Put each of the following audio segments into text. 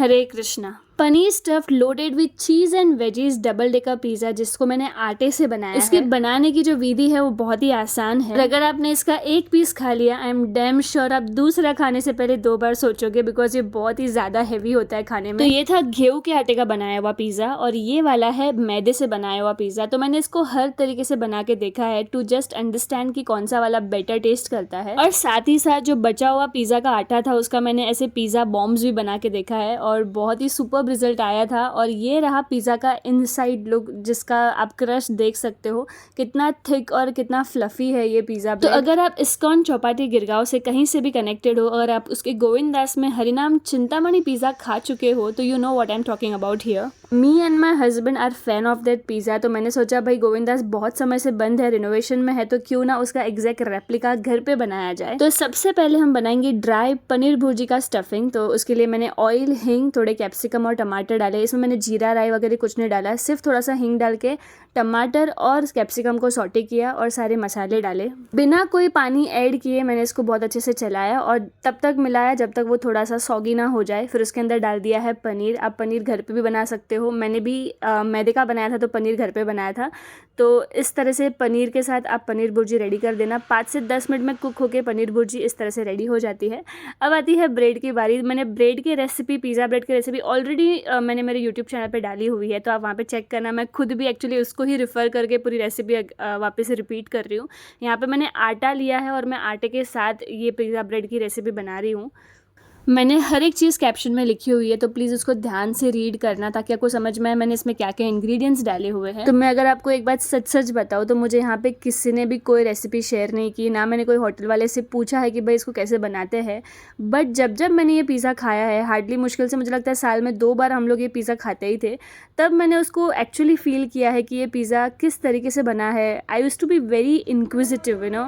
Hare Krishna. Paneer stuffed loaded with cheese and veggies double decker pizza जिसको मैंने आटे से बनाया इसके है। बनाने की जो विधि है वो बहुत ही आसान है। अगर आपने इसका एक पीस खा लिया, आई एम डैम श्योर आप दूसरा खाने से पहले 2 बार सोचोगे, बिकॉज ये बहुत ही ज़्यादा हैवी होता है खाने में। तो ये था गेहूं के आटे का बनाया हुआ पिज़्ज़ा और ये वाला है मैदे से बनाया हुआ पिज़्ज़ा। तो मैंने इसको हर तरीके से बना के देखा है टू जस्ट अंडरस्टैंड कि कौन सा वाला बेटर टेस्ट करता है। और साथ ही साथ जो बचा हुआ पिज़्ज़ा का आटा था उसका मैंने ऐसे पिज़्ज़ा बॉम्ब्स भी बना के देखा है और बहुत ही सुपर रिजल्ट आया था। और ये रहा पिज़्ज़ा का इनसाइड लुक, जिसका आप क्रश देख सकते हो कितना थिक और कितना फ्लफी है ये पिज़्ज़ा। तो अगर आप इस्कॉन चौपाटी गिरगांव से कहीं से भी कनेक्टेड हो और आप उसके गोविंदास में हरिनाम चिंतामणि पिज़्ज़ा खा चुके हो तो you know what I am talking about here. Me and my husband are fan of that pizza. तो मैंने सोचा भाई गोविंदास बहुत समय से बंद है, रिनोवेशन में है, तो क्यों ना उसका एग्जैक्ट रेप्लिका घर पे बनाया जाए। तो सबसे पहले हम बनाएंगे ड्राई पनीर भुर्जी का स्टफिंग। तो उसके लिए मैंने ऑयल, हिंग, थोड़े कैप्सिकम और टमाटर डाले। इसमें मैंने जीरा राई वगैरह कुछ नहीं डाला, सिर्फ थोड़ा सा हिंग डाल के टमाटर और कैप्सिकम को सॉटे किया और सारे मसाले डाले बिना कोई पानी ऐड किए। मैंने इसको बहुत अच्छे से चलाया और तब तक मिलाया जब तक वो थोड़ा सा सॉगी ना हो जाए। फिर उसके अंदर डाल दिया है पनीर। आप पनीर घर पे भी बना सकते हो, मैंने भी मैदे का बनाया था तो पनीर घर पे बनाया था। तो इस तरह से पनीर के साथ आप पनीर भुर्जी रेडी कर देना। 5 से 10 मिनट में कुक होके पनीर भुर्जी इस तरह से रेडी हो जाती है। अब आती है ब्रेड की बारी। मैंने ब्रेड की रेसिपी, पिज़्ज़ा ब्रेड की रेसिपी ऑलरेडी मैंने मेरे यूट्यूब चैनल पे डाली हुई है, तो आप वहाँ पे चेक करना। मैं खुद भी एक्चुअली उसको ही रिफ़र करके पूरी रेसिपी वापस से रिपीट कर रही हूँ। यहाँ पे मैंने आटा लिया है और मैं आटे के साथ ये पिज़्ज़ा ब्रेड की रेसिपी बना रही हूँ। मैंने हर एक चीज़ कैप्शन में लिखी हुई है, तो प्लीज़ उसको ध्यान से रीड करना ताकि आपको समझ में आए मैंने इसमें क्या क्या इंग्रेडिएंट्स डाले हुए हैं। तो मैं अगर आपको एक बात सच सच बताऊँ तो मुझे यहाँ पे किसी ने भी कोई रेसिपी शेयर नहीं की, ना मैंने कोई होटल वाले से पूछा है कि भाई इसको कैसे बनाते हैं। बट जब जब मैंने ये पिज़्ज़ा खाया है, हार्डली मुश्किल से मुझे लगता है साल में 2 बार हम लोग ये पिज़्ज़ा खाते ही थे, तब मैंने उसको एक्चुअली फ़ील किया है कि ये पिज़्ज़ा किस तरीके से बना है। I use to be very inquisitive you know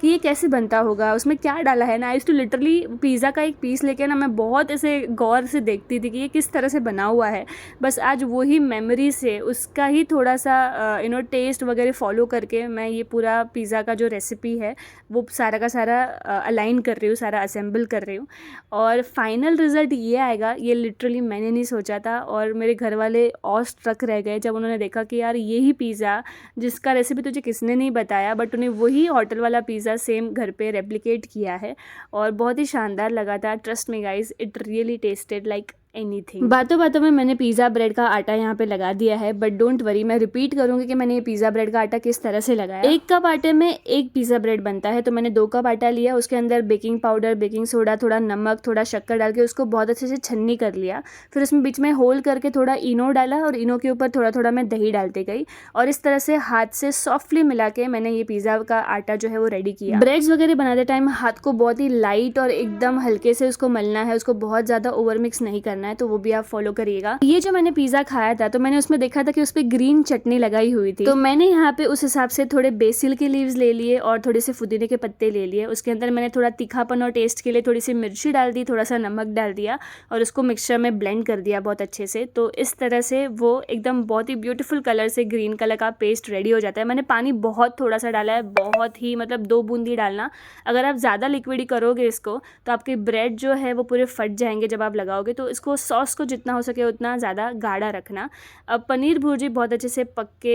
कि ये कैसे बनता होगा, उसमें क्या डाला है ना। आई यूज़ टू लिटरली पिज़्ज़ा का एक पीस लेके ना मैं बहुत ऐसे गौर से देखती थी कि ये किस तरह से बना हुआ है। बस आज वही मेमोरी से उसका ही थोड़ा सा टेस्ट वगैरह फॉलो करके मैं ये पूरा पिज़्ज़ा का जो रेसिपी है वो सारा का सारा अलाइन कर रही हूँ, सारा असेंबल कर रही हूँ और फाइनल रिज़ल्ट ये आएगा। ये लिटरली मैंने नहीं सोचा था और मेरे घर वाले ऑ स्ट्रक रह गए जब उन्होंने देखा कि यार यही पिज़्ज़ा जिसका रेसिपी तुझे किसने नहीं बताया, बट उन्हें वही होटल वाला पिज़्ज़ा सेम घर पे रेप्लिकेट किया है और बहुत ही शानदार लगा था। Trust me guys, it really tested like anything. बातों बातों में मैंने पिज़्ज़ा ब्रेड का आटा यहाँ पे लगा दिया है, बट डोंट वरी, मैं रिपीट करूँगी कि मैंने ये पिज़्ज़ा ब्रेड का आटा किस तरह से लगाया। 1 कप आटे में 1 पिज़्ज़ा ब्रेड बनता है, तो मैंने 2 कप आटा लिया, उसके अंदर बेकिंग पाउडर, बेकिंग सोडा, थोड़ा नमक, थोड़ा शक्कर डाल के उसको बहुत अच्छे से छन्नी कर लिया। फिर उसमें बीच में होल करके थोड़ा इनो डाला और इनो के ऊपर थोड़ा थोड़ा मैं दही डालती गई और इस तरह से हाथ से सॉफ्टली मिला के मैंने ये पिज़्ज़ा का आटा जो है वो रेडी किया। ब्रेड्स वगैरह बनाते टाइम हाथ को बहुत ही लाइट और एकदम हल्के से उसको मलना है, उसको बहुत ज़्यादा ओवर मिक्स नहीं करना है, तो वो भी आप फॉलो करिएगा। ये जो मैंने पिज़्ज़ा खाया था तो मैंने उसमें देखा था कि उस पर ग्रीन चटनी लगाई हुई थी, तो मैंने यहाँ पे उस हिसाब से थोड़े बेसिल के लीव्स ले लिए और थोड़े से पुदीने के पत्ते ले लिए। उसके अंदर मैंने थोड़ा तीखापन और टेस्ट के लिए थोड़ी सी मिर्ची डाल दी, थोड़ा सा नमक डाल दिया और उसको मिक्सचर में ब्लेंड कर दिया बहुत अच्छे से। तो इस तरह से वो एकदम बहुत ही ब्यूटीफुल कलर से ग्रीन कलर का पेस्ट रेडी हो जाता है। मैंने पानी बहुत थोड़ा सा डाला है, बहुत ही मतलब 2 बूंद ही डालना। अगर आप ज़्यादा लिक्विड करोगे इसको तो आपके ब्रेड जो है वो पूरे फट जाएंगे जब आप लगाओगे। तो इसको सॉस को जितना हो सके उतना ज़्यादा गाढ़ा रखना। अब पनीर भुर्जी बहुत अच्छे से पक के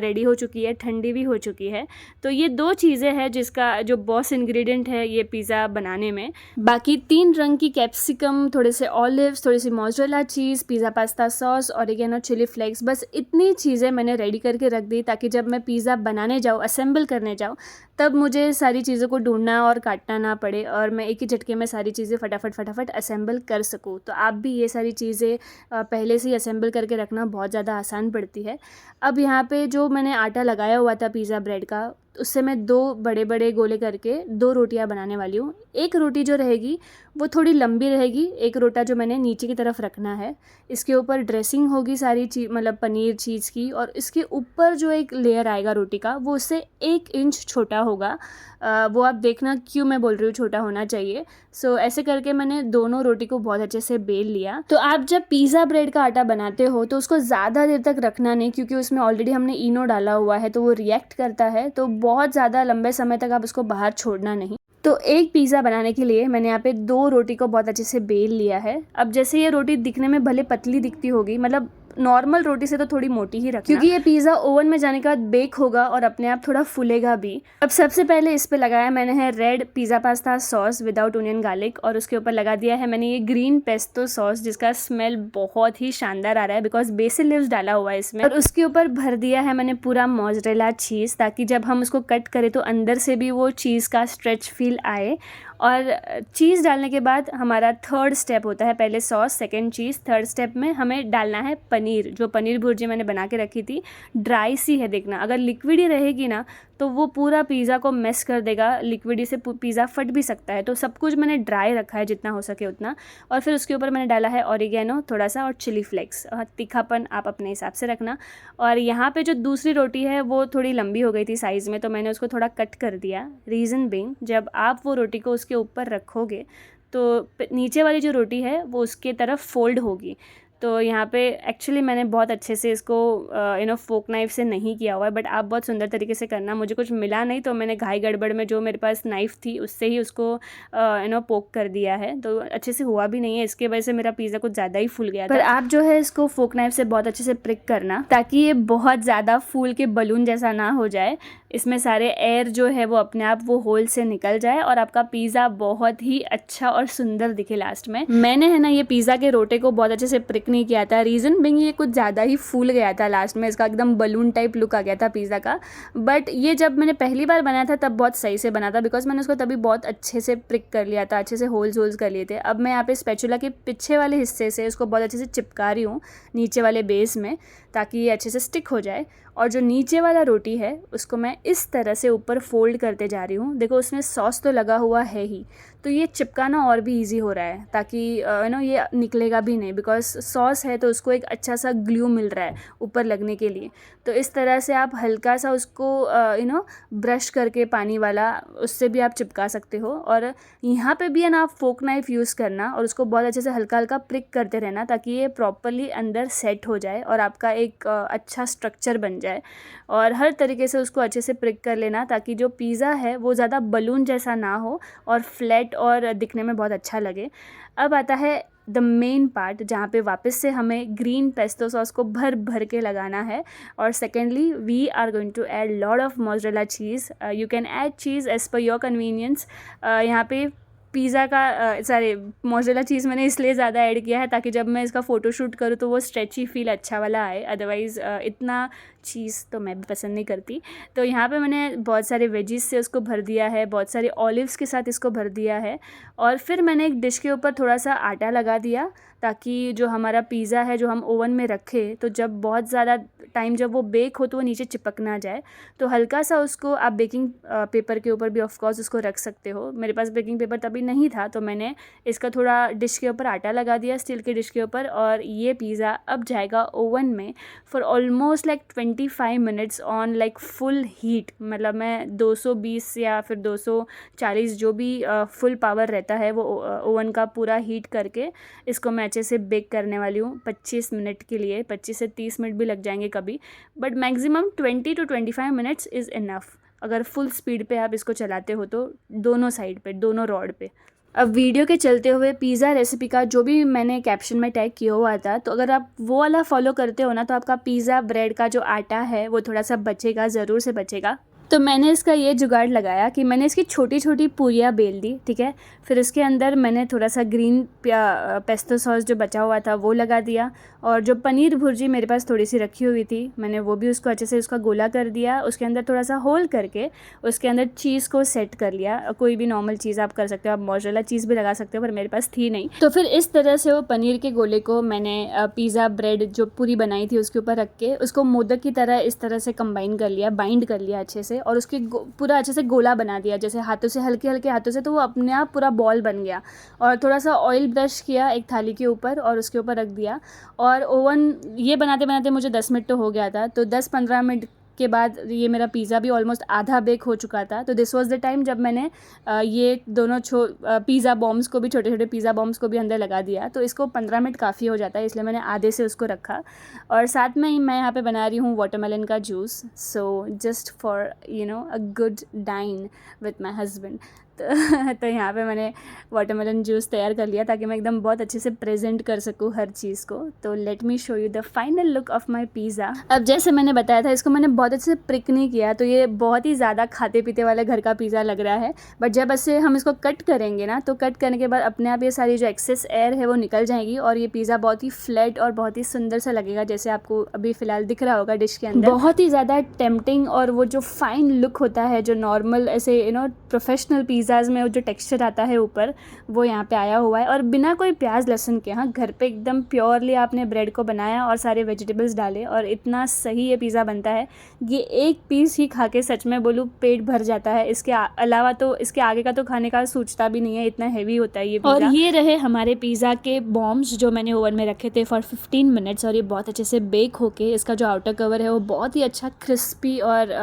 रेडी हो चुकी है, ठंडी भी हो चुकी है। तो ये 2 चीज़ें हैं जिसका जो बॉस इंग्रेडिएंट है ये पिज़्ज़ा बनाने में। बाकी 3 रंग की कैप्सिकम, थोड़े से ऑलिव्स, थोड़ी सी mozzarella cheese, pizza pasta sauce, oregano, chilli flakes, बस इतनी चीज़ें मैंने रेडी करके रख दी ताकि जब मैं पिज़्ज़ा बनाने जाऊँ, असेंबल करने जाऊँ, तब मुझे सारी चीज़ों को ढूंढना और काटना ना पड़े और मैं एक ही झटके में सारी चीज़ें फटाफट असेंबल कर सकूँ। तो आप भी ये सारी चीज़ें पहले से ही असेंबल करके रखना बहुत ज़्यादा आसान पड़ती है। अब यहाँ पे जो मैंने आटा लगाया हुआ था पिज़्ज़ा ब्रेड का, उससे मैं 2 बड़े बड़े गोले करके 2 रोटियां बनाने वाली हूँ। एक रोटी जो रहेगी वो थोड़ी लंबी रहेगी, एक रोटा जो मैंने नीचे की तरफ रखना है। इसके ऊपर ड्रेसिंग होगी सारी चीज़, मतलब पनीर चीज़ की, और इसके ऊपर जो एक लेयर आएगा रोटी का वो उससे 1 इंच छोटा होगा। वो आप देखना क्यों मैं बोल रही हूँ छोटा होना चाहिए। सो ऐसे करके मैंने दोनों रोटी को बहुत अच्छे से बेल लिया। तो आप जब पिज़्ज़ा ब्रेड का आटा बनाते हो तो उसको ज़्यादा देर तक रखना नहीं, क्योंकि उसमें ऑलरेडी हमने इनो डाला हुआ है तो वो रिएक्ट करता है, तो बहुत ज़्यादा लंबे समय तक आप उसको बाहर छोड़ना नहीं। तो एक पिज़्ज़ा बनाने के लिए मैंने यहाँ पे 2 रोटी को बहुत अच्छे से बेल लिया है। अब जैसे ये रोटी दिखने में भले पतली दिखती होगी, मतलब नॉर्मल रोटी से तो थोड़ी मोटी ही रखना, क्योंकि ये पिज़्ज़ा ओवन में जाने के बाद बेक होगा और अपने आप थोड़ा फूलेगा भी। अब सबसे पहले इस पे लगाया मैंने है red pizza pasta sauce without onion garlic, और उसके ऊपर लगा दिया है मैंने ये ग्रीन पेस्टो सॉस, जिसका स्मेल बहुत ही शानदार आ रहा है बिकॉज बेसिल लीव्स डाला हुआ है इसमें। और उसके ऊपर भर दिया है मैंने पूरा मोज़रेला चीज़, ताकि जब हम उसको कट करें तो अंदर से भी वो चीज़ का स्ट्रेच फील आए। और चीज़ डालने के बाद हमारा थर्ड स्टेप होता है, पहले सॉस सेकंड चीज़, थर्ड स्टेप में हमें डालना है पनीर। जो पनीर भुर्जी मैंने बना के रखी थी, ड्राई सी है, देखना अगर लिक्विड ही रहेगी ना तो वो पूरा पिज़्ज़ा को मेस कर देगा, लिक्विडी से पिज़्ज़ा फट भी सकता है। तो सब कुछ मैंने ड्राई रखा है जितना हो सके उतना। और फिर उसके ऊपर मैंने डाला है ऑरिगेनो थोड़ा सा और चिली फ्लेक्स, तीखापन आप अपने हिसाब से रखना। और यहाँ पे जो दूसरी रोटी है वो थोड़ी लंबी हो गई थी साइज़ में, तो मैंने उसको थोड़ा कट कर दिया। रीज़न बीइंग, जब आप वो रोटी को उसके ऊपर रखोगे तो नीचे वाली जो रोटी है वो उसके तरफ फोल्ड होगी। तो यहाँ पे एक्चुअली मैंने बहुत अच्छे से इसको फोक नाइफ से नहीं किया हुआ है, बट आप बहुत सुंदर तरीके से करना। मुझे कुछ मिला नहीं तो मैंने घाई गड़बड़ में जो मेरे पास नाइफ़ थी उससे ही उसको पोक कर दिया है, तो अच्छे से हुआ भी नहीं है। इसके वजह से मेरा पिज़्ज़ा कुछ ज़्यादा ही फूल गया था। पर आप जो है इसको फोक नाइफ से बहुत अच्छे से प्रिक करना, ताकि ये बहुत ज़्यादा फूल के बलून जैसा ना हो जाए। इसमें सारे एयर जो है वो अपने आप वो होल से निकल जाए और आपका पिज़्ज़ा बहुत ही अच्छा और सुंदर दिखे लास्ट में। मैंने है ना ये पिज़्ज़ा के रोटे को बहुत अच्छे से प्रिक नहीं किया था, रीज़न बिंग ये कुछ ज़्यादा ही फूल गया था लास्ट में, इसका एकदम बलून टाइप लुक आ गया था पिज़्ज़ा का। बट ये जब मैंने पहली बार बनाया था तब बहुत सही से बना था, बिकॉज मैंने उसको तभी बहुत अच्छे से प्रिक कर लिया था, अच्छे से होल्स कर लिए थे। अब मैं यहाँ पे स्पैचुला के पीछे वाले हिस्से से उसको बहुत अच्छे से चिपका रही हूँ नीचे वाले बेस में, ताकि ये अच्छे से स्टिक हो जाए। और जो नीचे वाला रोटी है उसको मैं इस तरह से ऊपर फोल्ड करते जा रही हूँ। देखो उसमें सॉस तो लगा हुआ है ही, तो ये चिपकाना और भी इजी हो रहा है, ताकि ये निकलेगा भी नहीं, बिकॉज सॉस है तो उसको एक अच्छा सा ग्लू मिल रहा है ऊपर लगने के लिए। तो इस तरह से आप हल्का सा उसको ब्रश करके पानी वाला, उससे भी आप चिपका सकते हो। और यहाँ पे भी है ना आप फोक नाइफ यूज़ करना और उसको बहुत अच्छे से हल्का हल्का प्रिक करते रहना, ताकि ये प्रॉपरली अंदर सेट हो जाए और आपका एक अच्छा स्ट्रक्चर बन जाए। और हर तरीके से उसको अच्छे से प्रिक कर लेना, ताकि जो पिज़्ज़ा है वो ज़्यादा बलून जैसा ना हो और फ्लैट और दिखने में बहुत अच्छा लगे। अब आता है द मेन पार्ट, जहाँ पे वापस से हमें ग्रीन पेस्टो सॉस को भर भर के लगाना है। और secondly we are going to add lot of mozzarella cheese. You can add cheese as per your convenience. यहाँ पे पिज़्ज़ा का मोज़रेला चीज़ मैंने इसलिए ज़्यादा ऐड किया है ताकि जब मैं इसका फ़ोटोशूट करूँ तो वो स्ट्रेची फील अच्छा वाला आए, अदरवाइज़ इतना चीज़ तो मैं भी पसंद नहीं करती। तो यहाँ पे मैंने बहुत सारे वेजिस से उसको भर दिया है, बहुत सारे ऑलिव्स के साथ इसको भर दिया है। और फिर मैंने एक डिश के ऊपर थोड़ा सा आटा लगा दिया, ताकि जो हमारा पिज़्ज़ा है जो हम ओवन में रखें तो जब बहुत ज़्यादा टाइम जब वो बेक हो तो वो नीचे चिपक ना जाए। तो हल्का सा उसको आप बेकिंग पेपर के ऊपर भी ऑफ कोर्स उसको रख सकते हो। मेरे पास बेकिंग पेपर तभी नहीं था, तो मैंने इसका थोड़ा डिश के ऊपर आटा लगा दिया, स्टील के डिश के ऊपर। और ये पिज़्ज़ा अब जाएगा ओवन में for almost like 25 minutes on like full heat. मतलब मैं 220 या फिर 240 जो भी फुल पावर रहता है वो ओवन का पूरा हीट करके इसको मैं अच्छे से बेक करने वाली हूँ 25 मिनट के लिए। 25 से 30 मिनट भी लग जाएंगे कभी, but maximum 20 to 25 minutes is enough, अगर फुल स्पीड पे आप इसको चलाते हो तो, दोनों साइड पे, दोनों रॉड पे। अब वीडियो के चलते हुए पिज़्ज़ा रेसिपी का जो भी मैंने कैप्शन में टैग किया हुआ था, तो अगर आप वो वाला फॉलो करते हो ना तो आपका पिज़्ज़ा ब्रेड का जो आटा है वो थोड़ा सा बचेगा, ज़रूर से बचेगा। तो मैंने इसका ये जुगाड़ लगाया कि मैंने इसकी छोटी छोटी पूरियाँ बेल दी, ठीक है। फिर उसके अंदर मैंने थोड़ा सा ग्रीन पेस्टो सॉस जो बचा हुआ था वो लगा दिया, और जो पनीर भुर्जी मेरे पास थोड़ी सी रखी हुई थी मैंने वो भी उसको अच्छे से उसका गोला कर दिया। उसके अंदर थोड़ा सा होल करके उसके अंदर चीज़ को सेट कर लिया। कोई भी नॉर्मल चीज़ आप कर सकते हो, आप मोज़रेला चीज़ भी लगा सकते हो, पर मेरे पास थी नहीं। तो फिर इस तरह से वो पनीर के गोले को मैंने पिज़्ज़ा ब्रेड जो पूरी बनाई थी उसके ऊपर रख के उसको मोदक की तरह इस तरह से कंबाइन कर लिया, बाइंड कर लिया अच्छे से, और उसके पूरा अच्छे से गोला बना दिया, जैसे हाथों से हल्के हल्के हाथों से, तो वो अपने आप पूरा बॉल बन गया। और थोड़ा सा ऑयल ब्रश किया एक थाली के ऊपर और उसके ऊपर रख दिया। और ओवन ये बनाते बनाते मुझे 10 मिनट तो हो गया था, तो 10-15 मिनट के बाद ये मेरा पिज़्ज़ा भी ऑलमोस्ट आधा बेक हो चुका था। तो दिस वाज द टाइम जब मैंने ये दोनों पिज़्ज़ा बॉम्ब्स को भी, छोटे छोटे पिज़्ज़ा बॉम्ब्स को भी अंदर लगा दिया। तो इसको 15 मिनट काफ़ी हो जाता है, इसलिए मैंने आधे से उसको रखा। और साथ में ही मैं यहाँ पे बना रही हूँ वाटरमेलन का juice, so just for a good dine with my husband. तो यहाँ पे मैंने वाटरमेलन जूस तैयार कर लिया ताकि मैं एकदम बहुत अच्छे से प्रेजेंट कर सकूँ हर चीज़ को। तो let me show you the final look of my pizza. अब जैसे मैंने बताया था, इसको मैंने बहुत अच्छे से प्रिक नहीं किया, तो ये बहुत ही ज़्यादा खाते पीते वाले घर का पिज़्ज़ा लग रहा है। बट जब ऐसे हम इसको कट करेंगे ना, तो कट करने के बाद अपने आप ये सारी जो एक्सेस एयर है वो निकल जाएगी और ये पिज़्ज़ा बहुत ही फ्लैट और बहुत ही सुंदर सा लगेगा, जैसे आपको अभी फ़िलहाल दिख रहा होगा डिश के अंदर। बहुत ही ज़्यादा टेम्पटिंग, और वो जो फाइन लुक होता है जो नॉर्मल ऐसे प्रोफेशनल पिज़्ज़ाज़ में जो टेक्सचर आता है ऊपर, वो यहाँ पे आया हुआ है। और बिना कोई प्याज लहसुन के, हाँ, घर पे एकदम प्योरली आपने ब्रेड को बनाया और सारे वेजिटेबल्स डाले और इतना सही ये पिज़्ज़ा बनता है। ये एक पीस ही खा के सच में बोलूँ पेट भर जाता है। इसके अलावा तो इसके आगे का तो खाने का सोचता भी नहीं है, इतना हैवी होता है ये पिज़्ज़ा। और ये रहे हमारे पिज़्ज़ा के बॉम्ब्स जो मैंने ओवन में रखे थे फॉर 15 मिनट्स, और ये बहुत अच्छे से बेक होके इसका जो आउटर कवर है वो बहुत ही अच्छा क्रिस्पी और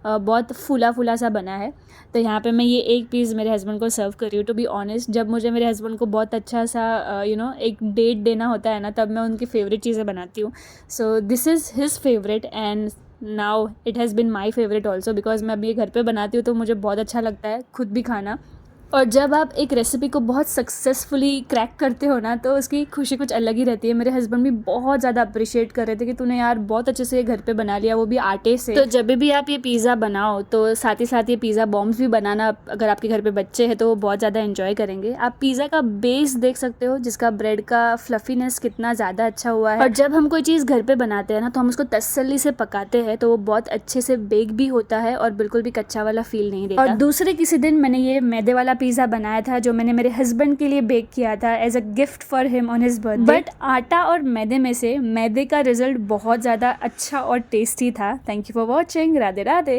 बहुत फूला फूला सा बना है। तो यहाँ पे मैं ये एक पीस मेरे हस्बैंड को सर्व कर रही हूँ। टू बी ऑनेस्ट, जब मुझे मेरे हस्बैंड को बहुत अच्छा सा एक डेट देना होता है ना, तब मैं उनकी फेवरेट चीज़ें बनाती हूँ। So this is his favourite and now it has been my favourite also, because मैं अभी ये घर पे बनाती हूँ तो मुझे बहुत अच्छा लगता है खुद भी खाना। और जब आप एक रेसिपी को बहुत सक्सेसफुली क्रैक करते हो ना, तो उसकी खुशी कुछ अलग ही रहती है। मेरे हस्बैंड भी बहुत ज़्यादा अप्रिशिएट कर रहे थे कि तूने यार बहुत अच्छे से ये घर पे बना लिया, वो भी आटे से। तो जब भी आप ये पिज़्ज़ा बनाओ तो साथ ही साथ ये पिज़्ज़ा बॉम्ब्स भी बनाना, अगर आपके घर पे बच्चे हैं तो वो बहुत ज़्यादा एंजॉय करेंगे। आप पिज़्ज़ा का बेस देख सकते हो, जिसका ब्रेड का फ्लफीनेस कितना ज़्यादा अच्छा हुआ है। और जब हम कोई चीज़ घर पे बनाते हैं ना, तो हम उसको तसल्ली से पकाते हैं, तो वो बहुत अच्छे से बेक भी होता है और बिल्कुल भी कच्चा वाला फील नहीं देता। और दूसरे किसी दिन मैंने ये मैदे वाला पिज़्ज़ा बनाया था, जो मैंने मेरे हस्बैंड के लिए बेक किया था as a gift for him on his birthday. But आटा और मैदे में से मैदे का रिजल्ट बहुत ज़्यादा अच्छा और टेस्टी था। Thank you for watching. Radhe Radhe.